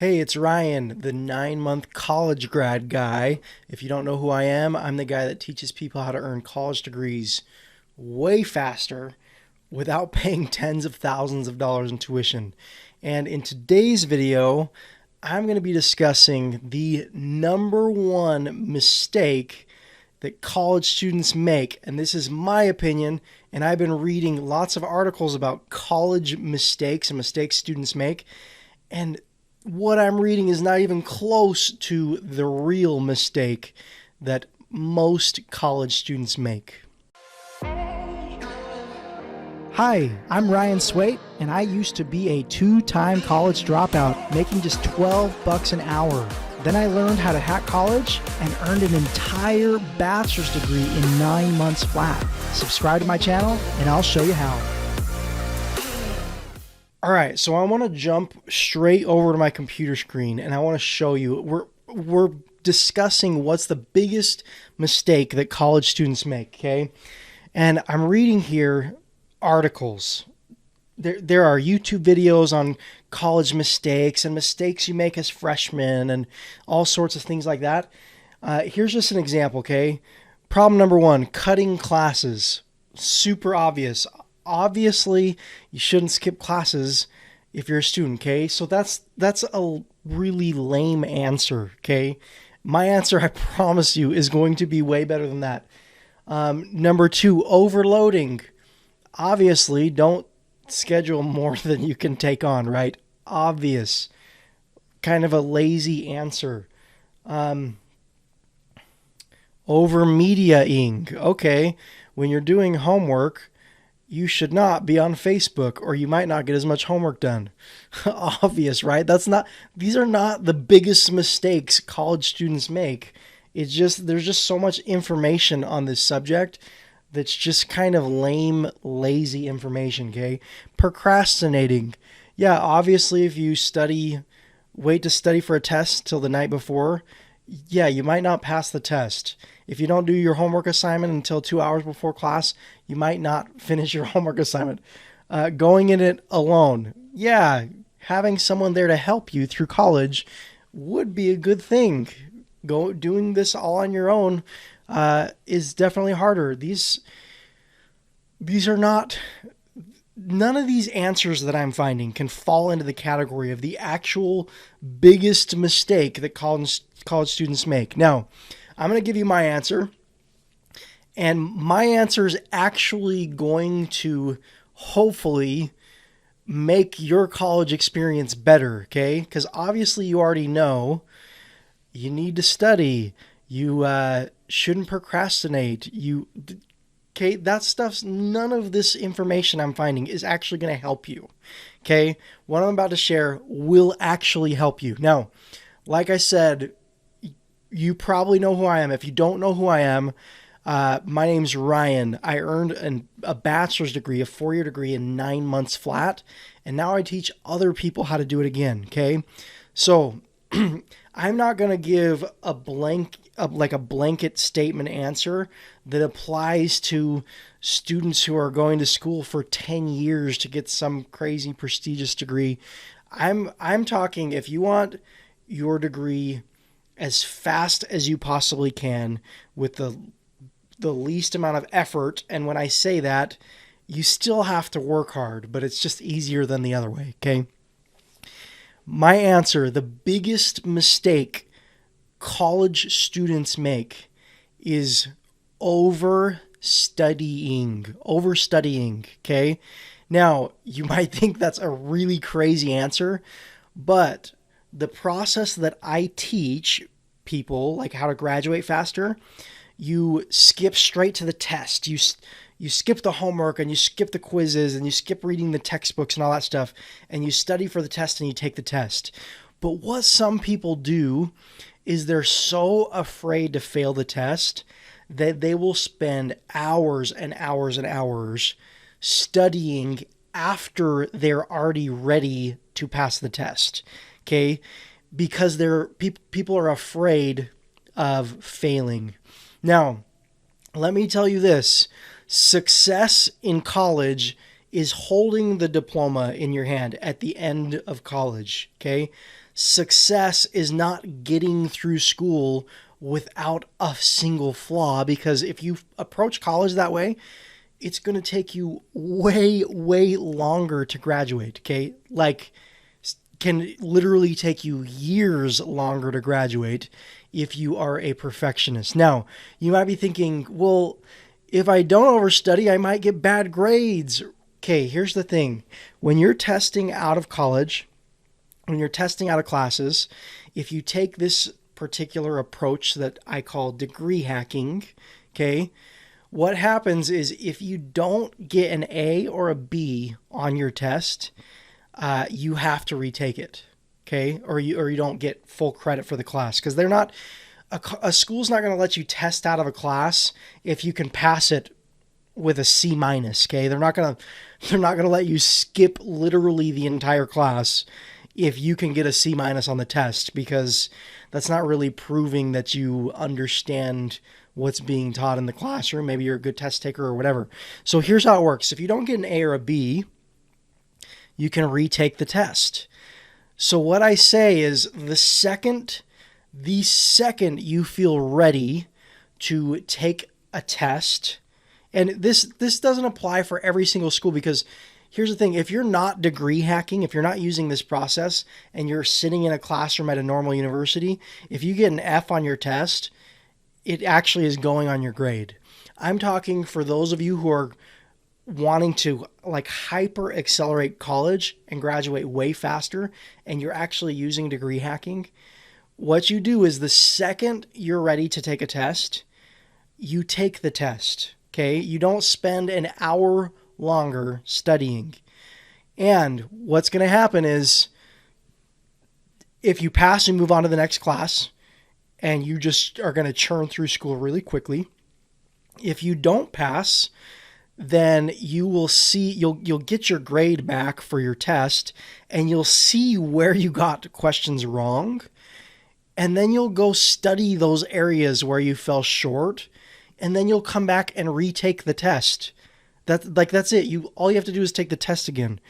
Hey, it's Ryan, the 9-month college grad guy. If you don't know who I am, I'm the guy that teaches people how to earn college degrees way faster without paying tens of thousands of dollars in tuition. And in today's video, I'm going to be discussing the number one mistake that college students make. And this is my opinion, and I've been reading lots of articles about college mistakes and mistakes students make. And what I'm reading is not even close to the real mistake that most college students make. Hi, I'm Ryan Swayt, and I used to be a two-time college dropout, making just $12 an hour. Then I learned how to hack college and earned an entire bachelor's degree in 9 months flat. Subscribe to my channel, and I'll show you how. All right, so I want to jump straight over to my computer screen and I want to show you. We're discussing what's the biggest mistake that college students make, okay? And I'm reading here articles. There are YouTube videos on college mistakes and mistakes you make as freshmen and all sorts of things like that. Here's just an example, okay? Problem number one, cutting classes. Super obvious. Obviously, you shouldn't skip classes if you're a student, okay? So that's a really lame answer, okay? My answer, I promise you, is going to be way better than that. Number two, overloading. Obviously, don't schedule more than you can take on, right? Obvious. Kind of a lazy answer. Over mediaing. Okay, when you're doing homework, you should not be on Facebook or you might not get as much homework done. Obvious, right? These are not the biggest mistakes college students make. It's just, there's just so much information on this subject that's just kind of lame, lazy information, okay? Procrastinating. Yeah, obviously if you wait to study for a test till the night before, yeah, you might not pass the test. If you don't do your homework assignment until 2 hours before class, you might not finish your homework assignment. Going in it alone. Yeah, having someone there to help you through college would be a good thing. Doing this all on your own is definitely harder. These are not... None of these answers that I'm finding can fall into the category of the actual biggest mistake that college students make. Now, I'm going to give you my answer, and my answer is actually going to hopefully make your college experience better, okay? Because obviously you already know you need to study. You shouldn't procrastinate. Okay, that stuff's, none of this information I'm finding is actually going to help you. Okay, what I'm about to share will actually help you. Now, like I said, you probably know who I am. If you don't know who I am, my name's Ryan. I earned a bachelor's degree, a 4-year degree in 9 months flat, and now I teach other people how to do it again. Okay, so I'm not going to give a blanket statement answer that applies to students who are going to school for 10 years to get some crazy prestigious degree. I'm talking, if you want your degree as fast as you possibly can with the least amount of effort, and when I say that, you still have to work hard, but it's just easier than the other way, okay? My answer, the biggest mistake college students make is overstudying, okay? Now, you might think that's a really crazy answer, but the process that I teach people, like how to graduate faster, you skip straight to the test. You skip the homework and you skip the quizzes and you skip reading the textbooks and all that stuff, and you study for the test and you take the test. But what some people do is they're so afraid to fail the test that they will spend hours and hours and hours studying after they're already ready to pass the test. Okay? Because people are afraid of failing. Now, let me tell you this. Success in college is holding the diploma in your hand at the end of college, okay? success is not getting through school without a single flaw, because if you approach college that way, it's going to take you way, way longer to graduate, okay? Like, can literally take you years longer to graduate if you are a perfectionist. Now, you might be thinking, well, if I don't overstudy, I might get bad grades. Okay, here's the thing. When you're testing out of college, when you're testing out of classes, if you take this particular approach that I call degree hacking, okay, what happens is if you don't get an A or a B on your test, you have to retake it, okay? Or you don't get full credit for the class, because they're not a school's not going to let you test out of a class if you can pass it with a C minus, okay? They're not going to let you skip literally the entire class if you can get a C minus on the test, because that's not really proving that you understand what's being taught in the classroom. Maybe you're a good test taker or whatever. So here's how it works. If you don't get an A or a B, you can retake the test. So what I say is the second you feel ready to take a test, and this doesn't apply for every single school, because here's the thing. If you're not degree hacking, if you're not using this process and you're sitting in a classroom at a normal university, if you get an F on your test, it actually is going on your grade. I'm talking for those of you who are wanting to like hyper accelerate college and graduate way faster, and you're actually using degree hacking. What you do is the second you're ready to take a test, you take the test, okay? You don't spend an hour longer studying. And what's going to happen is if you pass and move on to the next class, and you just are going to churn through school really quickly. If you don't pass, then you'll get your grade back for your test, and you'll see where you got questions wrong. And then you'll go study those areas where you fell short, and then you'll come back and retake the test. That's it. All you have to do is take the test again.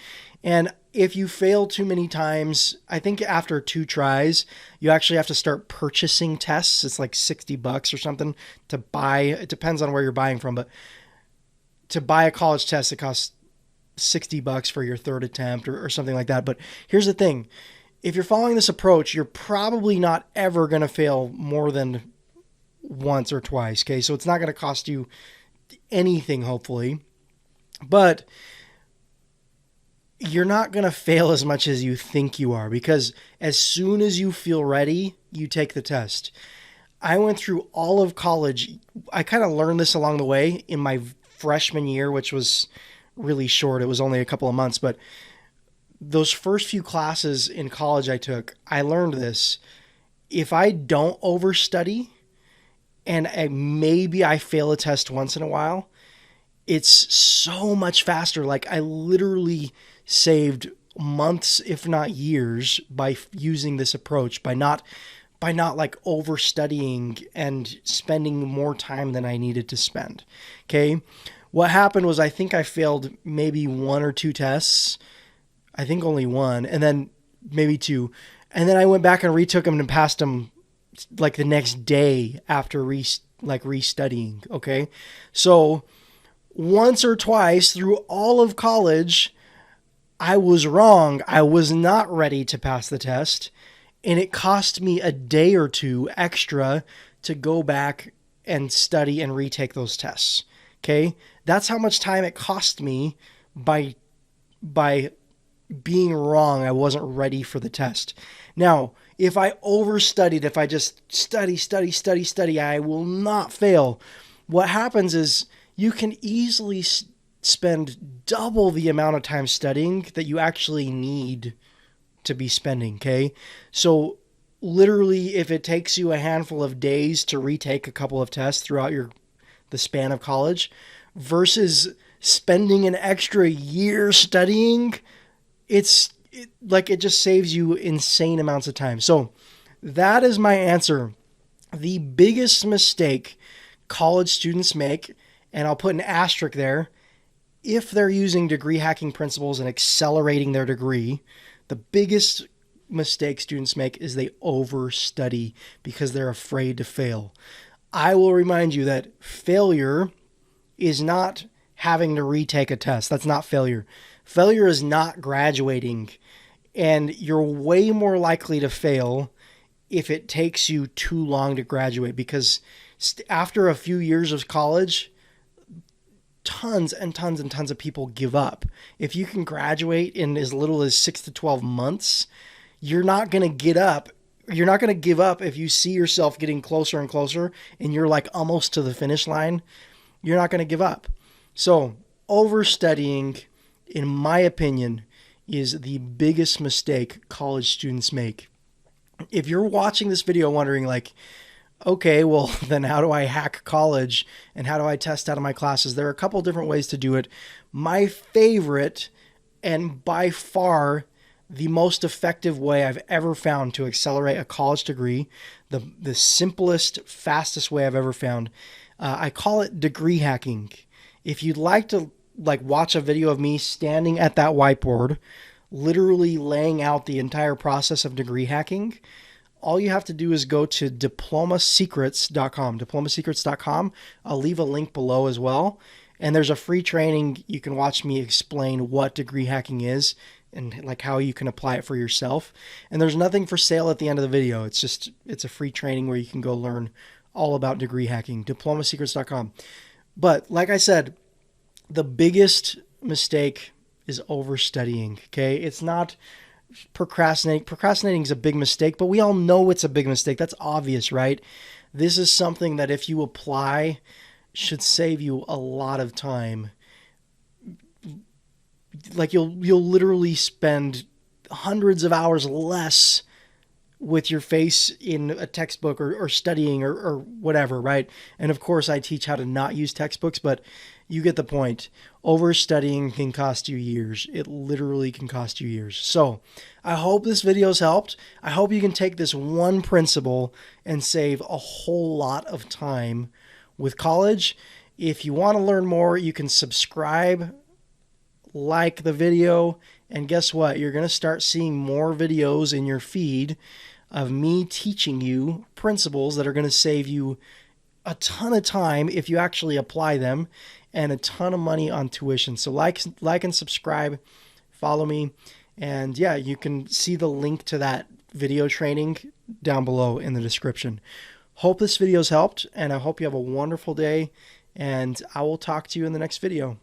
And if you fail too many times, I think after 2 tries, you actually have to start purchasing tests. It's like $60 or something to buy. It depends on where you're buying from, but to buy a college test, it costs $60 for your 3rd attempt or something like that. But here's the thing. If you're following this approach, you're probably not ever going to fail more than once or twice. Okay. So it's not going to cost you anything, hopefully, but you're not going to fail as much as you think you are, because as soon as you feel ready, you take the test. I went through all of college. I kind of learned this along the way in my freshman year, which was really short. It was only a couple of months, but those first few classes in college I took, I learned this. If I don't overstudy and maybe I fail a test once in a while, it's so much faster. Like I literally saved months, if not years, by using this approach, by not like overstudying and spending more time than I needed to spend. Okay. What happened was I think I failed maybe 1 or 2 tests. I think only 1, and then maybe 2. And then I went back and retook them and passed them like the next day after restudying. Okay. So once or twice through all of college, I was wrong. I was not ready to pass the test. And it cost me a day or 2 extra to go back and study and retake those tests. Okay. That's how much time it cost me by being wrong. I wasn't ready for the test. Now, if I overstudied, if I just study, I will not fail. What happens is you can easily spend double the amount of time studying that you actually need to be spending, okay? So literally, if it takes you a handful of days to retake a couple of tests throughout the span of college versus spending an extra year studying, it just saves you insane amounts of time. So that is my answer. The biggest mistake college students make, and I'll put an asterisk there, if they're using degree hacking principles and accelerating their degree, the biggest mistake students make is they overstudy because they're afraid to fail. I will remind you that failure is not having to retake a test. That's not failure. Failure is not graduating. And you're way more likely to fail if it takes you too long to graduate, because after a few years of college, tons and tons and tons of people give up. If you can graduate in as little as 6 to 12 months, you're not going to get up. You're not going to give up if you see yourself getting closer and closer and you're like almost to the finish line. You're not going to give up. So overstudying, in my opinion, is the biggest mistake college students make. If you're watching this video wondering like, okay, well then how do I hack college and how do I test out of my classes? There are a couple different ways to do it. My favorite and by far the most effective way I've ever found to accelerate a college degree, the simplest, fastest way I've ever found, I call it degree hacking. If you'd like to watch a video of me standing at that whiteboard, literally laying out the entire process of degree hacking, all you have to do is go to diplomasecrets.com. I'll leave a link below as well. And there's a free training. You can watch me explain what degree hacking is and like how you can apply it for yourself. And there's nothing for sale at the end of the video. It's a free training where you can go learn all about degree hacking, diplomasecrets.com. But like I said, the biggest mistake is overstudying, okay? It's not procrastinating. Procrastinating is a big mistake, but we all know it's a big mistake. That's obvious, right? This is something that if you apply should save you a lot of time. Like you'll literally spend hundreds of hours less with your face in a textbook or studying or whatever, right? And of course I teach how to not use textbooks, but you get the point. Overstudying can cost you years. It literally can cost you years. So I hope this video's helped. I hope you can take this one principle and save a whole lot of time with college. If you want to learn more, you can subscribe, like the video, and guess what? You're going to start seeing more videos in your feed of me teaching you principles that are going to save you a ton of time if you actually apply them, and a ton of money on tuition. So like and subscribe, follow me, and yeah, you can see the link to that video training down below in the description. Hope this video's helped, and I hope you have a wonderful day, and I will talk to you in the next video.